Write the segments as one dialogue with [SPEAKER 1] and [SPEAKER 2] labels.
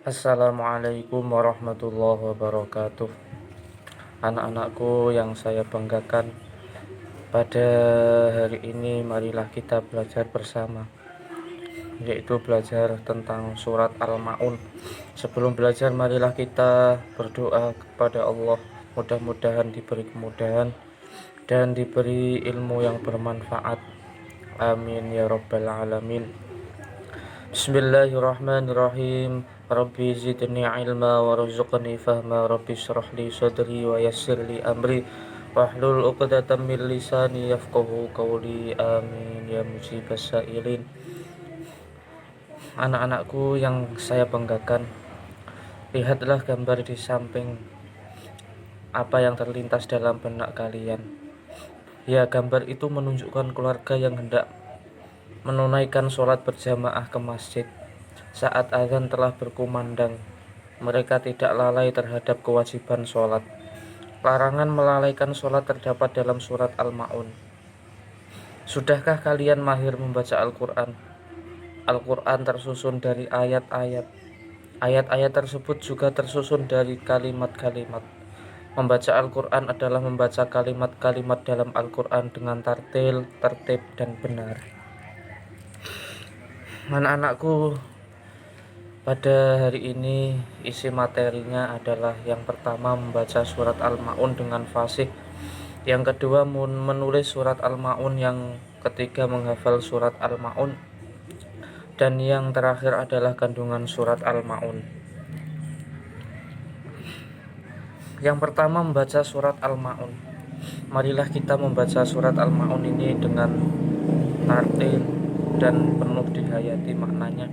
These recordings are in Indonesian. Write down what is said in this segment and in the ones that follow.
[SPEAKER 1] Assalamualaikum warahmatullahi wabarakatuh. Anak-anakku yang saya banggakan, pada hari ini marilah kita belajar bersama, yaitu belajar tentang surat Al-Ma'un. Sebelum belajar, marilah kita berdoa kepada Allah, mudah-mudahan diberi kemudahan dan diberi ilmu yang bermanfaat. Amin ya rabbal alamin. Bismillahirrahmanirrahim. Rabbi zidni ilma warzuqni fahma. Rabbi shrah li sadri wa yassir li amri wahlul 'uqdatam min lisani yafqahu qawli. Amin ya mujibas sailin. Anak-anakku yang saya banggakan, lihatlah gambar di samping. Apa yang terlintas dalam benak kalian? Ya, gambar itu menunjukkan keluarga yang hendak menunaikan sholat berjamaah ke masjid. Saat azan telah berkumandang, mereka tidak lalai terhadap kewajiban sholat. Larangan melalaikan sholat terdapat dalam surat Al-Ma'un. Sudahkah kalian mahir membaca Al-Quran? Al-Quran tersusun dari ayat-ayat. Ayat-ayat tersebut juga tersusun dari kalimat-kalimat. Membaca Al-Quran adalah membaca kalimat-kalimat dalam Al-Quran dengan tartil, tertib, dan benar. Anak-anakku, pada hari ini isi materinya adalah yang pertama membaca surat Al-Ma'un dengan fasih, yang kedua menulis surat Al-Ma'un, yang ketiga menghafal surat Al-Ma'un, dan yang terakhir adalah kandungan surat Al-Ma'un. Yang pertama membaca surat Al-Ma'un. Marilah kita membaca surat Al-Ma'un ini dengan tartil dan penuh dihayati maknanya.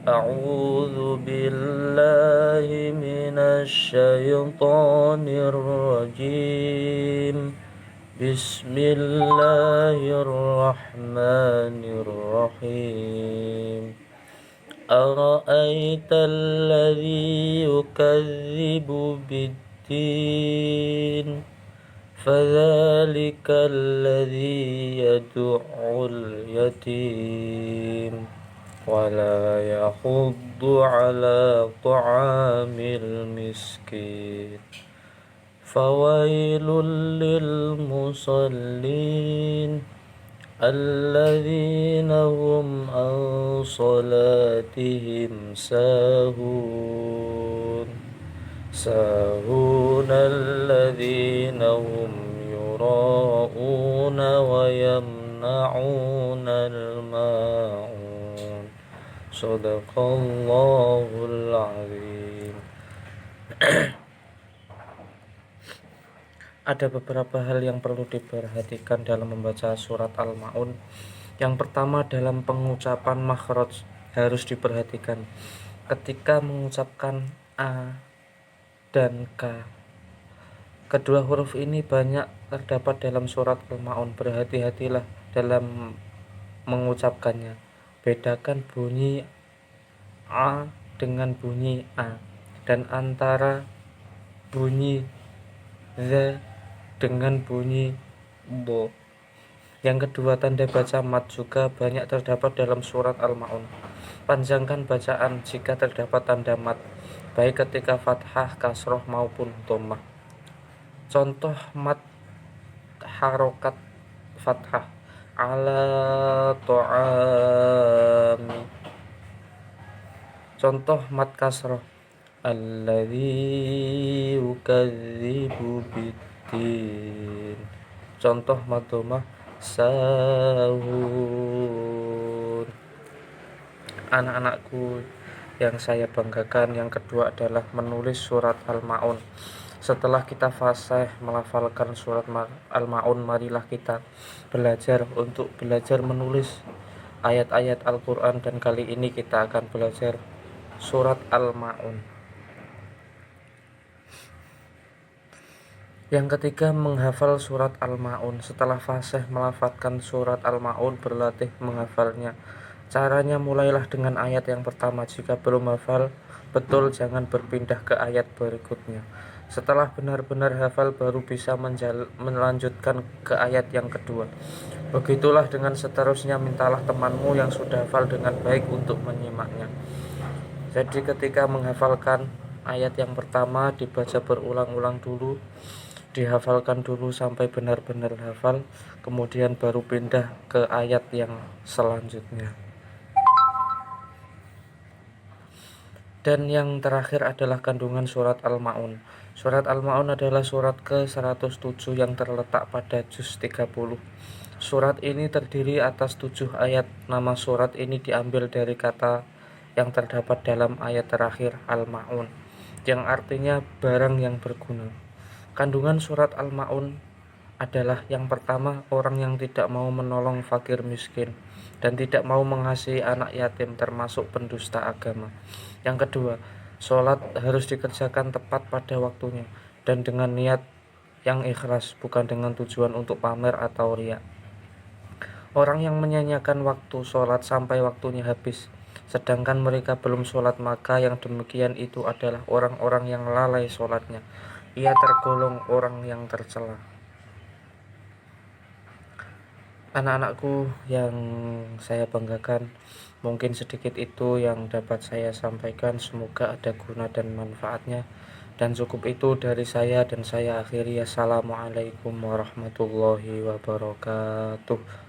[SPEAKER 1] A'udzu billahi minasy syaithanir rajim. Bismillahirrahmanirrahim. Ara'aital ladzi yukadzibu bid-din fadzalikal ladzi yad'ul yatim wala yahuddu ala ta'amil miskin. Fawailul lil musallin alladzina hum an salatihim sahun alladzina hum yura'una wa yamna'una al-ma'un. Shadaqallahul azim. Ada beberapa hal yang perlu diperhatikan dalam membaca surat Al-Ma'un. Yang pertama, dalam pengucapan makhraj harus diperhatikan. Ketika mengucapkan A dan K, kedua huruf ini banyak terdapat dalam surat Al-Ma'un. Berhati-hatilah dalam mengucapkannya. Bedakan bunyi A dengan bunyi A, dan antara bunyi Z dengan bunyi bo. Yang kedua, tanda baca mat juga banyak terdapat dalam surat Al-Ma'un. Panjangkan bacaan jika terdapat tanda mat, baik ketika fathah, kasroh maupun dhammah. Contoh mat harokat fathah: ala ta'ami. Contoh mat kasroh: alladzi yukadzibu bid-din. Contoh mat dhammah: sahun. Anak-anakku yang saya banggakan, yang kedua adalah menulis surat Al-Ma'un. Setelah kita fasih melafalkan surat Al-Ma'un, marilah kita belajar menulis ayat-ayat Al-Quran, dan kali ini kita akan belajar surat Al-Ma'un. Yang ketiga, menghafal surat Al-Ma'un. Setelah fasih melafalkan surat Al-Ma'un, berlatih menghafalnya. Caranya, mulailah dengan ayat yang pertama. Jika belum hafal betul, jangan berpindah ke ayat berikutnya. Setelah benar-benar hafal, baru bisa melanjutkan ke ayat yang kedua. Begitulah dengan seterusnya. Mintalah temanmu yang sudah hafal dengan baik untuk menyimaknya. Jadi ketika menghafalkan ayat yang pertama dibaca berulang-ulang dulu, dihafalkan dulu sampai benar-benar hafal, kemudian baru pindah ke ayat yang selanjutnya. Dan yang terakhir adalah kandungan surat Al-Ma'un. Surat Al-Ma'un adalah surat ke-107 yang terletak pada juz 30. Surat ini terdiri atas 7 ayat. Nama surat ini diambil dari kata yang terdapat dalam ayat terakhir Al-Ma'un, yang artinya barang yang berguna. Kandungan surat Al-Ma'un adalah yang pertama, orang yang tidak mau menolong fakir miskin dan tidak mau mengasihi anak yatim termasuk pendusta agama. Yang kedua, sholat harus dikerjakan tepat pada waktunya dan dengan niat yang ikhlas, bukan dengan tujuan untuk pamer atau riya. Orang yang menyanyiakan waktu sholat sampai waktunya habis, sedangkan mereka belum sholat, maka yang demikian itu adalah orang-orang yang lalai sholatnya. Ia tergolong orang yang tercela. Anak-anakku yang saya banggakan, mungkin sedikit itu yang dapat saya sampaikan. Semoga ada guna dan manfaatnya. Dan cukup itu dari saya, dan saya akhiri. Assalamualaikum warahmatullahi wabarakatuh.